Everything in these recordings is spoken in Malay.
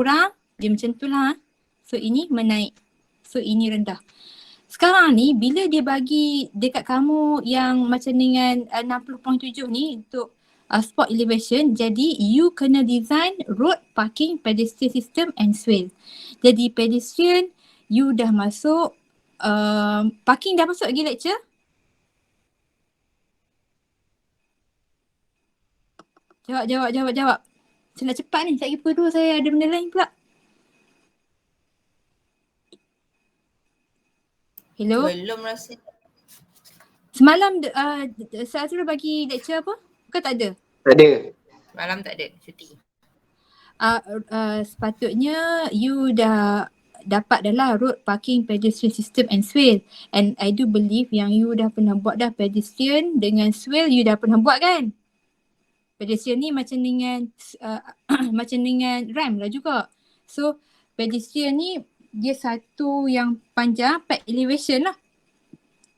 kurang, dia macam tu lah. So ini menaik. So ini rendah. Sekarang ni bila dia bagi dekat kamu yang macam dengan 60.7 ni untuk spot elevation, jadi you kena design road, parking, pedestrian system and swale. Jadi pedestrian you dah masuk, parking dah masuk lagi lecture? Jawab. Saya nak cepat ni, sekejap lagi pukul 2 saya ada benda lain pula. Hello? Belum rasa. Semalam saya suruh bagi lecture apa? Bukan tak ada? Tak ada. Malam tak ada, cuti. Sepatutnya you dah dapat dah lah road, parking, pedestrian system and swale. And I do believe yang you dah pernah buat dah pedestrian dengan swale you dah pernah buat kan? Pedestrian ni macam dengan macam dengan ramp lah juga. So pedestrian ni dia satu yang panjang, pack elevation lah.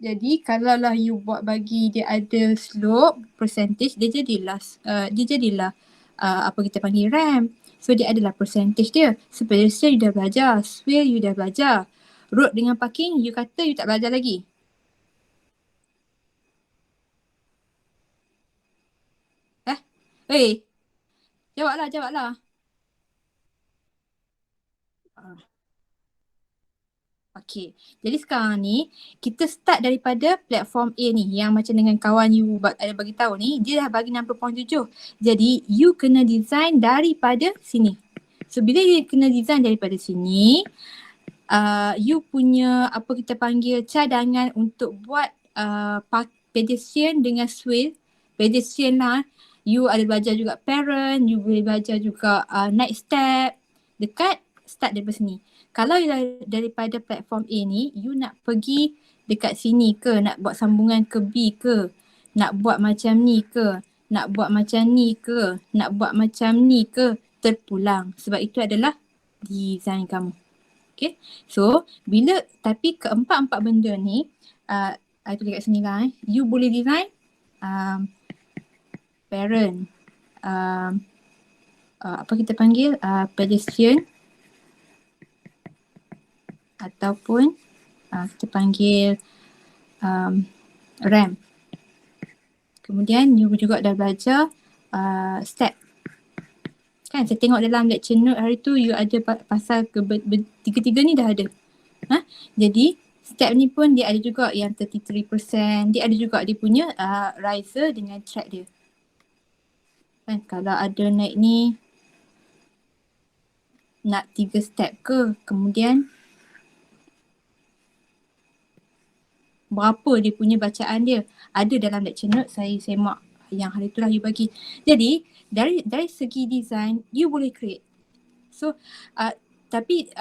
Jadi kalau lah you buat bagi dia ada slope, percentage, dia jadilah apa kita panggil ramp. So dia adalah percentage dia. So pedestrian you dah belajar, swale you dah belajar. Road dengan parking you kata you tak belajar lagi. Jawablah. Okay, jadi sekarang ni kita start daripada platform A ni yang macam dengan kawan you ada bagi tahu ni, dia dah bagi 60.7. Jadi you kena design daripada sini. So bila you kena design daripada sini, you punya apa kita panggil cadangan untuk buat pedestrian dengan swale. Pedestrian lah, you ada belajar juga parent, you boleh belajar juga naik step dekat start daripada sini. Kalau daripada platform A ni, you nak pergi dekat sini ke, nak buat sambungan ke B ke, nak buat macam ni ke, nak buat macam ni ke, nak buat macam ni ke, terpulang. Sebab itu adalah design kamu. Okay, so tapi keempat-empat benda ni, I tulis kat sini lah you boleh design parent, apa kita panggil, pedestrian, ataupun kita panggil ramp. Kemudian you juga dah belajar step. Kan saya tengok dalam lecture note hari tu you ada pasal tiga-tiga ni dah ada. Jadi step ni pun dia ada juga yang 33%. Dia ada juga dia punya riser dengan track dia. Kan kalau ada naik ni nak 3 step ke, kemudian berapa dia punya bacaan dia. Ada dalam lecture note saya semak yang hari tu lah you bagi. Jadi dari segi design you boleh create. So tapi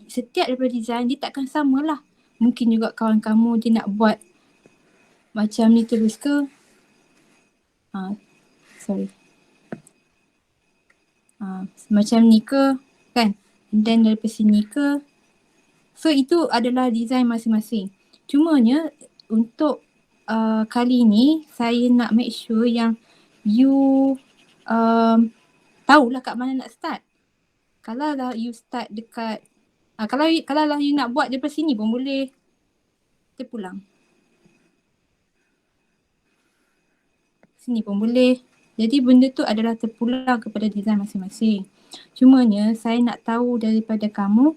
setiap daripada design dia takkan sama lah. Mungkin juga kawan kamu dia nak buat macam ni terus ke. Macam ni ke kan. Dan daripada sini ke. So itu adalah design masing-masing. Cumanya untuk kali ni saya nak make sure yang you tahulah kat mana nak start. Kalau lah you start dekat kalau lah you nak buat daripada sini pun boleh terpulang. Sini pun boleh. Jadi benda tu adalah terpulang kepada design masing-masing. Cumanya saya nak tahu daripada kamu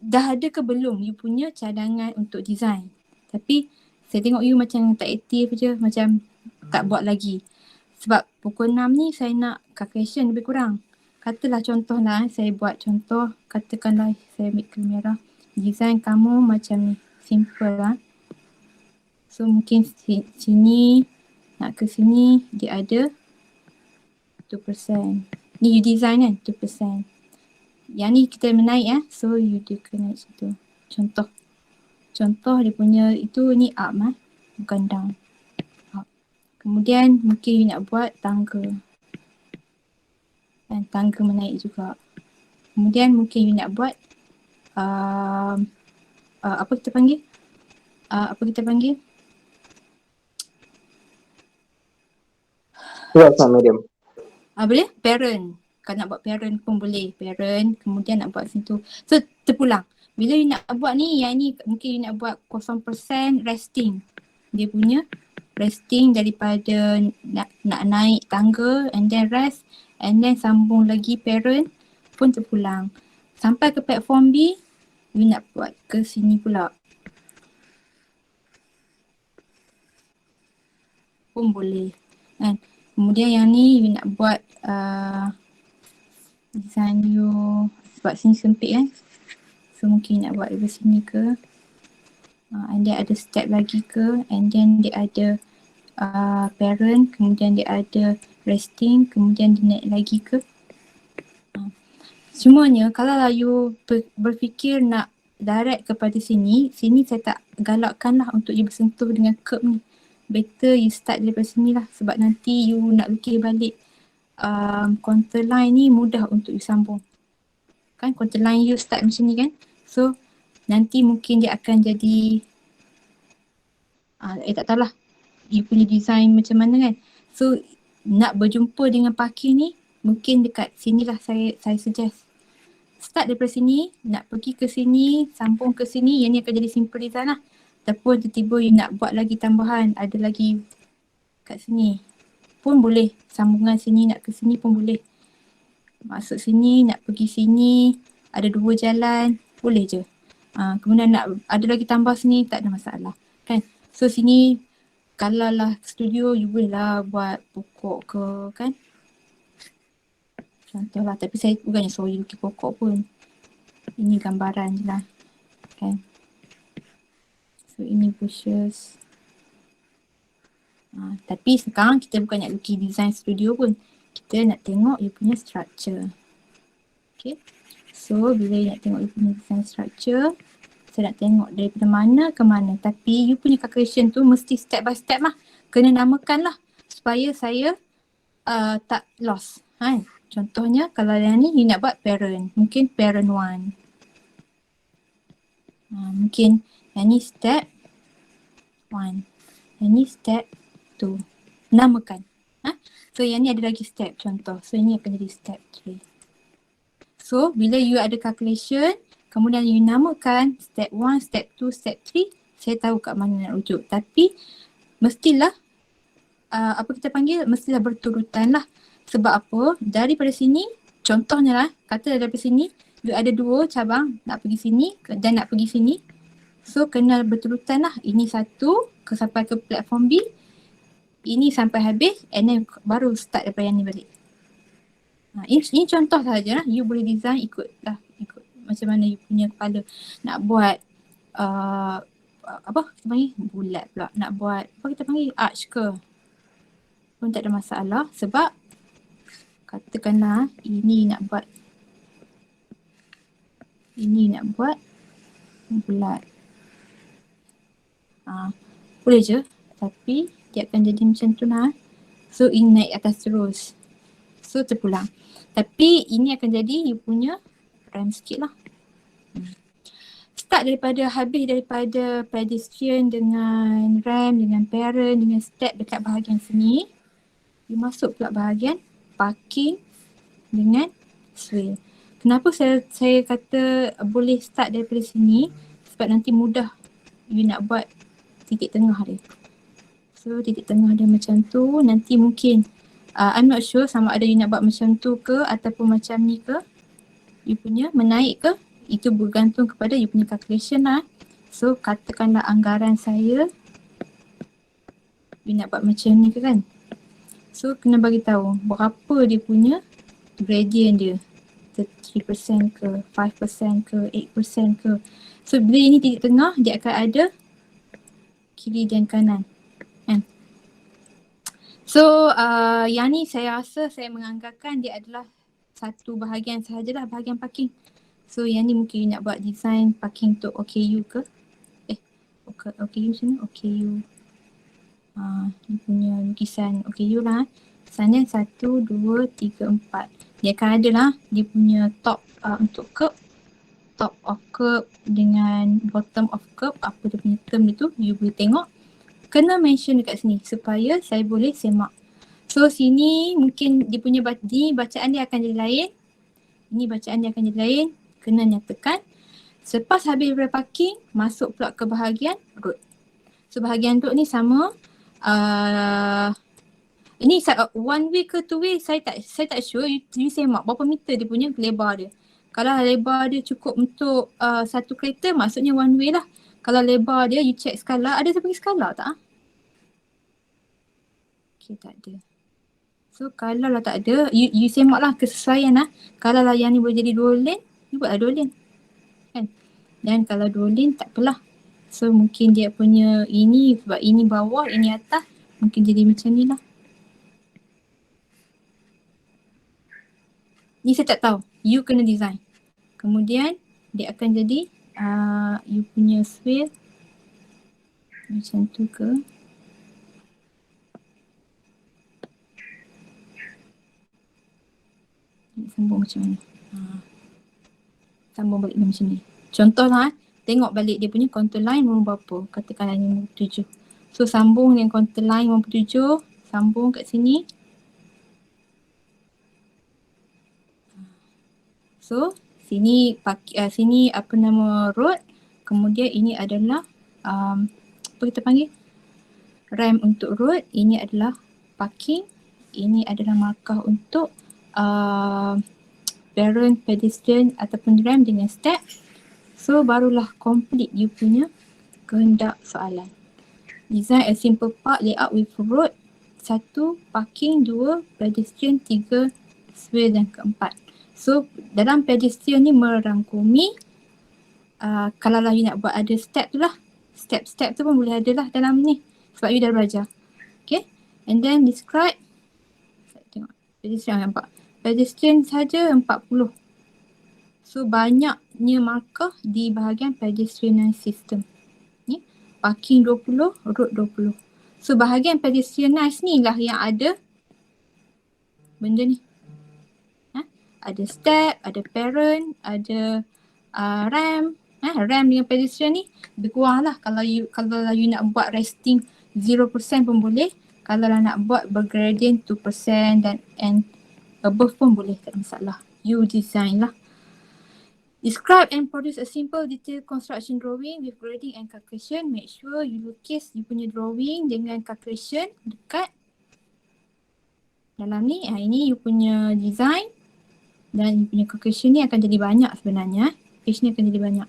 dah ada ke belum you punya cadangan untuk design. Tapi saya tengok you macam tak aktif je, macam tak buat lagi. Sebab pukul 6 ni saya nak calculation lebih kurang. Katalah contoh lah, saya buat contoh, katakanlah saya ambil kamera. Design kamu macam ni, simple lah. So mungkin sini, nak ke sini dia ada 2%. Ni you design kan, 2%. Yang ni kita menaik so you kena situ. Contoh dia punya itu ni up bukan down. Up. Kemudian mungkin you nak buat tangga. Dan tangga menaik juga. Kemudian mungkin you nak buat apa kita panggil? Road sama medium. Boleh parent. Kalau nak buat parent pun boleh. Parent, kemudian nak buat situ. So terpulang. Bila you nak buat ni, yang ni mungkin you nak buat 0% resting. Dia punya resting daripada nak naik tangga and then rest and then sambung lagi parent pun terpulang. Sampai ke platform B, you nak buat ke sini pula. Pun boleh. Kan? Kemudian yang ni you nak buat design you sebab sini sempit kan. So mungkin nak buat dari sini ke. And then ada step lagi ke. And then dia ada parent. Kemudian dia ada resting. Kemudian dia naik lagi ke. Semuanya kalau lah you berfikir nak direct kepada sini. Sini saya tak galakkan lah untuk you bersentuh dengan curve ni. Better you start daripada sini lah. Sebab nanti you nak lukis balik contour line ni mudah untuk you sambung. Kan contour line you start macam ni kan. So nanti mungkin dia akan jadi tak tahulah you punya design macam mana kan. So nak berjumpa dengan parking ni mungkin dekat sini lah saya suggest. Start daripada sini, nak pergi ke sini, sambung ke sini, yang ni akan jadi simple design lah. Ataupun tiba-tiba you nak buat lagi tambahan, ada lagi kat sini pun boleh. Sambungan sini nak ke sini pun boleh. Masuk sini, nak pergi sini, ada 2 jalan, boleh je. Kemudian nak ada lagi tambah sini, tak ada masalah. Kan? So sini, kalau lah studio, you boleh lah buat pokok ke kan. Contoh lah, tapi saya bukannya suruh you lukis pokok pun. Ini gambaran je lah. Kan? So ini bushes. Tapi sekarang kita bukan nak lukis design studio pun. Kita nak tengok you punya structure. Okay. So bila you nak tengok you punya design structure, saya nak tengok daripada mana ke mana. Tapi you punya calculation tu mesti step by step lah. Kena namakan lah supaya saya tak lost. Contohnya kalau yang ni you nak buat parent. Mungkin parent 1. Mungkin yang ni step 1. Yang ni step 2. Namakan. So yang ni ada lagi step contoh. So ini akan jadi step 3. So bila you ada calculation, kemudian you namakan step 1, step 2, step 3, saya tahu kat mana nak rujuk. Tapi mestilah apa kita panggil, mestilah berturutan lah. Sebab apa? Daripada sini, contohnya lah, kata daripada sini, you ada 2 cabang, nak pergi sini dan nak pergi sini. So kena berturutan lah. Ini satu sampai ke platform B. Ini sampai habis and then baru start daripada yang ni balik. Ini contoh sahaja lah. You boleh design ikut macam mana you punya kepala. Nak buat apa kita panggil bulat pula. Nak buat apa kita panggil arch ke pun tak ada masalah. Sebab katakanlah ini nak buat bulat. Boleh je. Tapi dia akan jadi macam tu lah. So ini naik atas terus. So terpulang. Tapi ini akan jadi you punya rem sikit lah. Start habis daripada pedestrian dengan rem, dengan parent, dengan step dekat bahagian sini. You masuk pula bahagian parking dengan swing. Kenapa saya kata boleh start daripada sini? Sebab nanti mudah you nak buat titik tengah dia. So titik tengah dia macam tu. Nanti mungkin I'm not sure sama ada you nak buat macam tu ke ataupun macam ni ke. You punya menaik ke. Itu bergantung kepada you punya calculation lah. So katakanlah anggaran saya you nak buat macam ni ke kan. So kena bagi tahu berapa dia punya gradient dia. 3% ke, 5% ke, 8% ke. So bila ini titik tengah dia akan ada kiri dan kanan. So yang ni saya rasa saya menganggarkan dia adalah satu bahagian sahajalah, bahagian parking. So yang ni mungkin you nak buat design parking untuk OKU ke? OKU macam mana? OKU. Dia punya lukisan OKU lah. Misalnya 1, 2, 3, 4. Dia akan ada lah dia punya top untuk curve. Top of curve dengan bottom of curve. Apa dia punya term dia tu, you boleh tengok. Kena mention dekat sini supaya saya boleh semak. So sini mungkin dia punya ni bacaan dia akan jadi lain. Ini bacaan dia akan jadi lain. Kena nyatakan. Selepas habis daripada parking, masuk pula ke bahagian road. So bahagian road ni sama. Ini one way ke two way saya tak sure. You semak berapa meter dia punya lebar dia. Kalau lebar dia cukup untuk satu kereta, maksudnya one way lah. Kalau lebar dia, you check skala. Ada saya pergi skala tak? Okay, tak ada. So kalau lah tak ada, you semak lah kesesuaian lah. Kalau lah yang ni boleh jadi 2 lane, you buatlah 2 lane. Kan? Dan kalau 2 lane tak apalah. So mungkin dia punya ini, sebab ini bawah, ini atas. Mungkin jadi macam ni lah. Ni saya tak tahu. You kena design. Kemudian dia akan jadi you punya swale macam tu ke. Sambung macam mana? Sambung balik macam ni. Contohlah, tengok balik dia punya contour line nombor berapa. Katakanlah 57. So sambung dengan contour line 57. Sambung kat sini. So sini sini apa nama road. Kemudian ini adalah apa kita panggil? Ramp untuk road. Ini adalah parking. Ini adalah markah untuk parent, pedestrian ataupun ramp dengan step. So barulah complete you punya kehendak soalan. Design a simple park layout with road. 1, parking. 2, pedestrian. 3, swale dan keempat. So dalam pedestrian ni merangkumi kalau lah you nak buat ada step tu lah. Step-step tu pun boleh ada lah dalam ni. Sebab you dah belajar. Okay. And then describe. Saya tengok. Pedestrian nampak. Pedestrian saja 40. So banyaknya markah di bahagian pedestrian system. Ni parking 20, road 20. So bahagian pedestrian ni lah yang ada benda ni. Ada step, ada parent, ada ramp. Ramp dengan pedestrian ni lebih kurang lah. Kalau you nak buat resting 0% pun boleh. Kalau nak buat bergradient 2% dan and above pun boleh, tak ada masalah. You design lah. Describe and produce a simple detailed construction drawing with grading and calculation. Make sure you lukis you punya drawing dengan calculation dekat dalam ni. Ini you punya design dan you punya calculation ni akan jadi banyak sebenarnya. Page ni akan jadi banyak.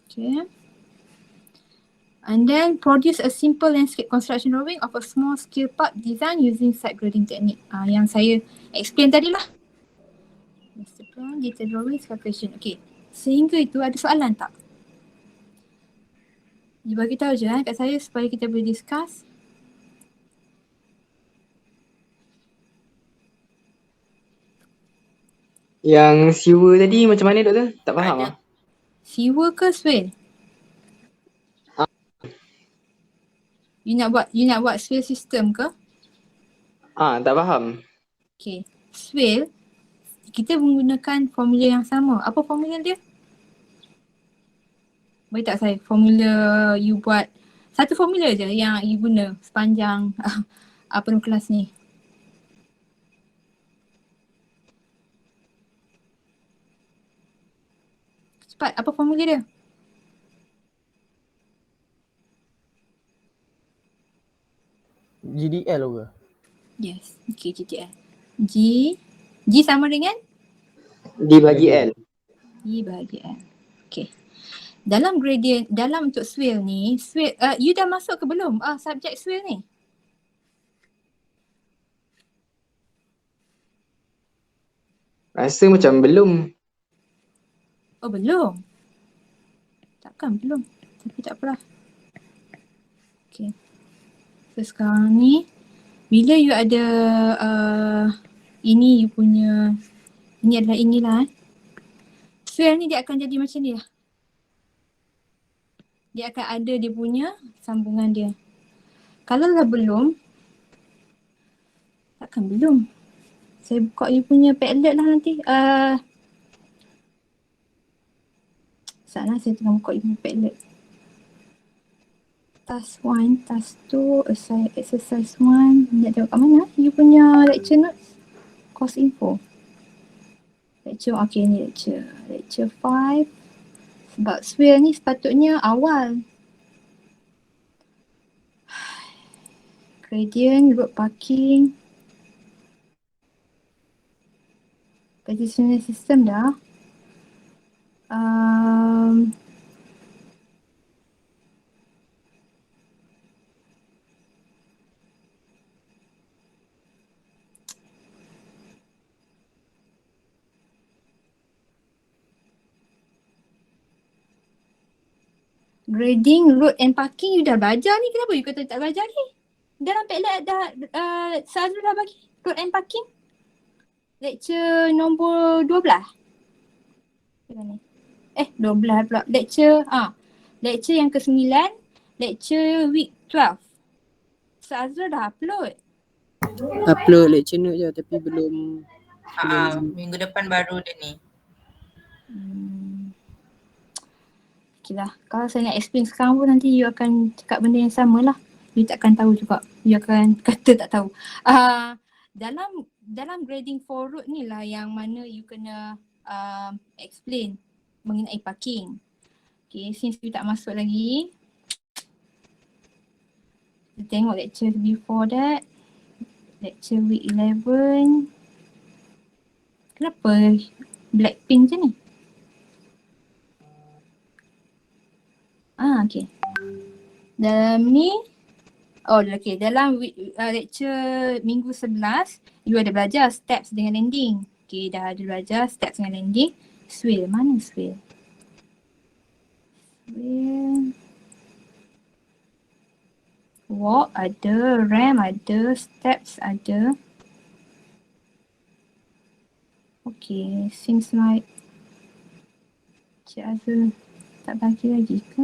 Okay. And then produce a simple landscape construction drawing of a small scale park design using site grading technique. Yang saya explain tadi lah. Master plan, detail drawing, calculation. Okay. Sehingga itu ada soalan tak? You bagi tahu je kat saya supaya kita boleh discuss. Yang sewer tadi macam mana doktor? Tak faham lah. Sewer ke swale? You nak buat swale system ke? Tak faham. Okay. Swale, kita menggunakan formula yang sama. Apa formula dia? Beritahu saya formula you buat. Satu formula je yang you guna sepanjang penuh kelas ni. Cepat, apa formula dia? GDL ke? Yes, okay, GTL. G sama dengan? D bagi L. D bagi L. Okay. Dalam gradient, dalam untuk swale ni, you dah masuk ke belum subjek swale ni? Rasa macam belum. Oh belum? Takkan belum? Tapi tak apalah. Okay. So sekarang ni, bila you ada ini you punya, ini adalah inilah swale ni dia akan jadi macam ni lah. Dia akan ada dia punya sambungan dia. Kalau lah belum, takkan belum. Saya buka you punya Padlet lah nanti. Salah saya tengah buka you punya Padlet. task 1, task 2, assign exercise 1. Nak tengok kat mana? You punya lecture notes? Course info. Lecture, okay ni lecture. Lecture 5. Sebab swale ni sepatutnya awal. Gradient, road parking. Pedestrian system dah. Grading, road and parking you dah belajar ni. Kenapa you kata tak belajar ni? Dalam Padlet dah Sazul dah bagi road and parking. Lecture nombor 12. Macam ni. 12 pula. Lecture yang ke-9. Lecture week 12. Sazul dah upload. Upload lecture note je tapi belum. Minggu depan baru dia ni. Okay lah. Kalau saya nak explain sekarang pun nanti you akan cakap benda yang sama lah. You takkan tahu juga. You akan kata tak tahu. Dalam grading for road ni lah yang mana you kena explain mengenai parking. Okay, since you tak masuk lagi. Kita tengok lecture before that. Lecture week 11. Kenapa Blackpink je ni? Okay. Dalam ni, okay. Dalam lecture minggu 11, you ada belajar steps dengan landing. Okay, dah ada belajar steps dengan landing. Swale, mana swale? Swale. Walk ada, ramp ada, steps ada. Okay, seems like Cik Azul tak bagi lagi ke?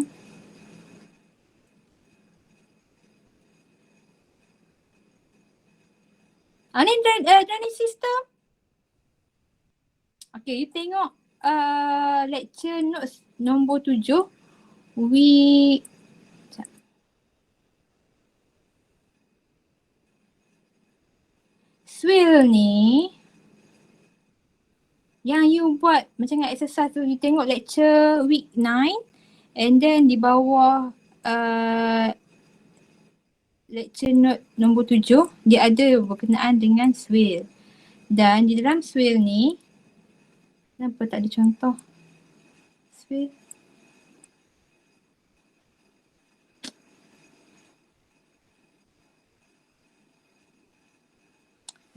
Ni drainage system. Okay, you tengok lecture notes nombor 7. Swale ni yang you buat macam dengan exercise tu, you tengok lecture week 9 and then di bawah lecture note nombor 7 dia ada berkenaan dengan swale. Dan di dalam swale ni, kenapa tak ada contoh swale?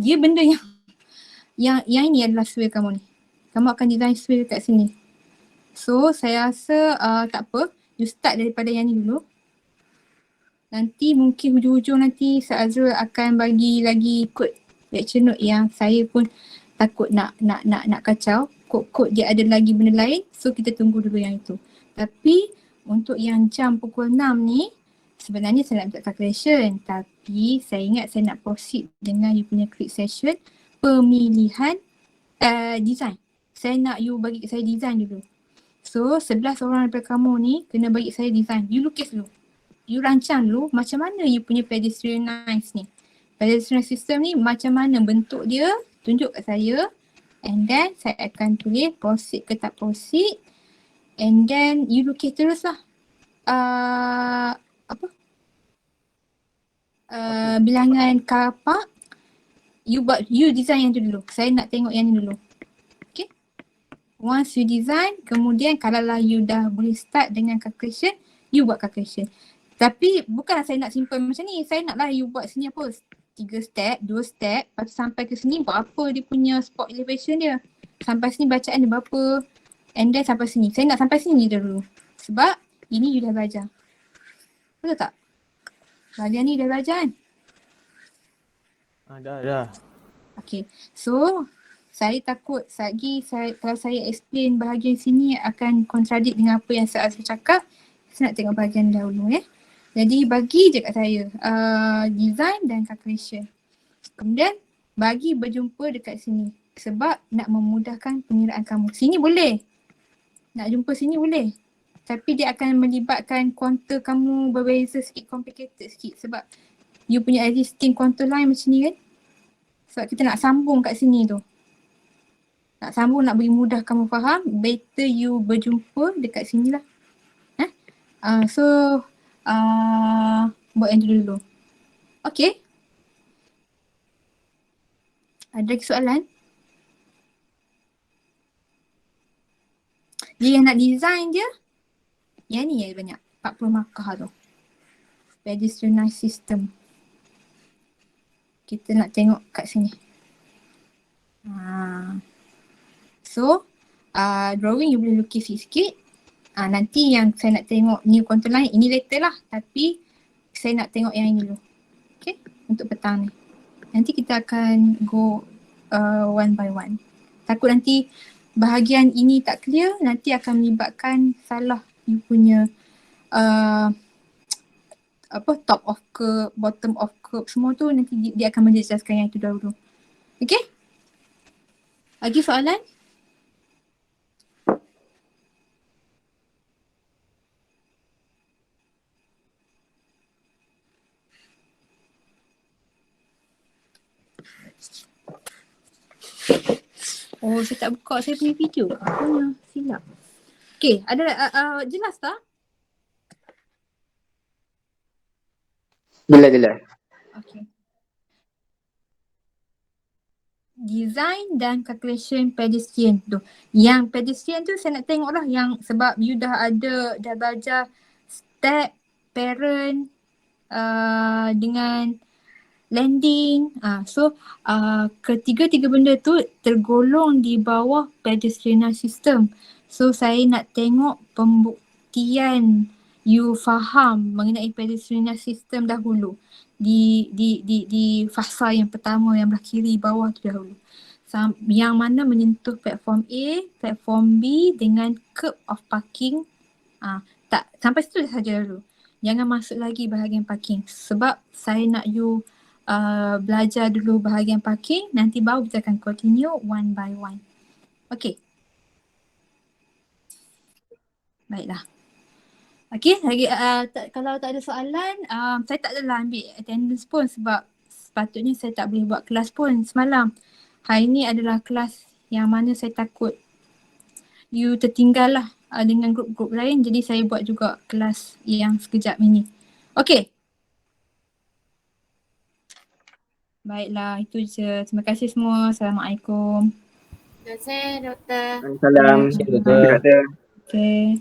Dia benda yang ini adalah swale kamu ni. Kamu akan design swale kat sini. So saya rasa tak apa, you start daripada yang ni dulu. Nanti mungkin hujung-hujung nanti Azrul akan bagi lagi kod lecture note yang saya pun takut nak kacau. Kod dia ada lagi benda lain, so kita tunggu dulu yang itu. Tapi untuk yang jam pukul 6 ni, sebenarnya saya nak buat calculation, tapi saya ingat saya nak proceed dengan you punya quick session pemilihan design. Saya nak you bagi saya design dulu. So 11 orang daripada kamu ni kena bagi saya design. You lukis dulu. You rancang dulu macam mana you punya pedestrianize ni. Pedestrian system ni macam mana bentuk dia, tunjuk kat saya. And then saya akan tulis proceed ke tak proceed. And then you lukis terus lah. Bilangan car park. You design yang tu dulu. Saya nak tengok yang ni dulu. Okay. Once you design, kemudian kalaulah you dah boleh start dengan calculation, you buat calculation. Tapi bukanlah saya nak simple macam ni. Saya naklah you buat sini apa? 3 step, 2 step. Lepas sampai ke sini berapa dia punya spot elevation dia. Sampai sini bacaan dia berapa. And then sampai sini. Saya nak sampai sini dulu. Sebab ini you dah belajar. Betul tak? Bahagian ni dah belajar kan? Dah. Okay. So, saya takut kalau saya explain bahagian sini akan kontradik dengan apa yang saya cakap. Saya nak tengok bahagian dahulu ya. Jadi bagi je kat saya design dan calculation. Kemudian bagi berjumpa dekat sini. Sebab nak memudahkan pengiraan kamu. Sini boleh. Nak jumpa sini boleh. Tapi dia akan melibatkan kontur kamu berbeza sikit, complicated sikit sebab you punya existing kontur line macam ni kan. Sebab kita nak sambung kat sini tu. Nak sambung, nak bagi mudah kamu faham, better you berjumpa dekat sini lah. So, buat yang dulu. Okay. Ada lagi soalan? Dia yang nak design je, yang ni yang banyak. 40 markah tu. Pedestrianized system. Kita nak tengok kat sini. So, drawing you boleh lukis sikit. Nanti yang saya nak tengok new contour line, ini later lah. Tapi saya nak tengok yang ini dulu. Okay, untuk petang ni. Nanti kita akan go one by one. Takut nanti bahagian ini tak clear, nanti akan melibatkan salah you punya top of curve, bottom of curve, semua tu nanti dia akan menjelaskan yang itu dahulu. Okay? Lagi soalan? Oh, saya tak buka saya punya video. Apanya? Silap. Okay, ada jelas tak? Jelas. Okay. Design dan calculation pedestrian tu. Yang pedestrian tu saya nak tengok lah yang sebab you dah belajar step, parent dengan landing. So ketiga-tiga benda tu tergolong di bawah pedestrian system. So saya nak tengok pembuktian you faham mengenai pedestrian system dahulu di fasa yang pertama yang belah kiri bawah tu dahulu. Yang mana menyentuh platform A, platform B dengan curb of parking. Tak, sampai situ saja dulu. Jangan masuk lagi bahagian parking sebab saya nak you belajar dulu bahagian parking, nanti baru kita akan continue one by one. Okay. Baiklah. Okay, lagi kalau tak ada soalan, saya tak adalah ambil attendance pun sebab sepatutnya saya tak boleh buat kelas pun semalam. Hari ni adalah kelas yang mana saya takut you tertinggal lah dengan grup-grup lain, jadi saya buat juga kelas yang sekejap ini. Okay. Baiklah, itu je. Terima kasih semua. Assalamualaikum. Terima kasih, Doktor. Salam. Doktor. Doktor. Okay.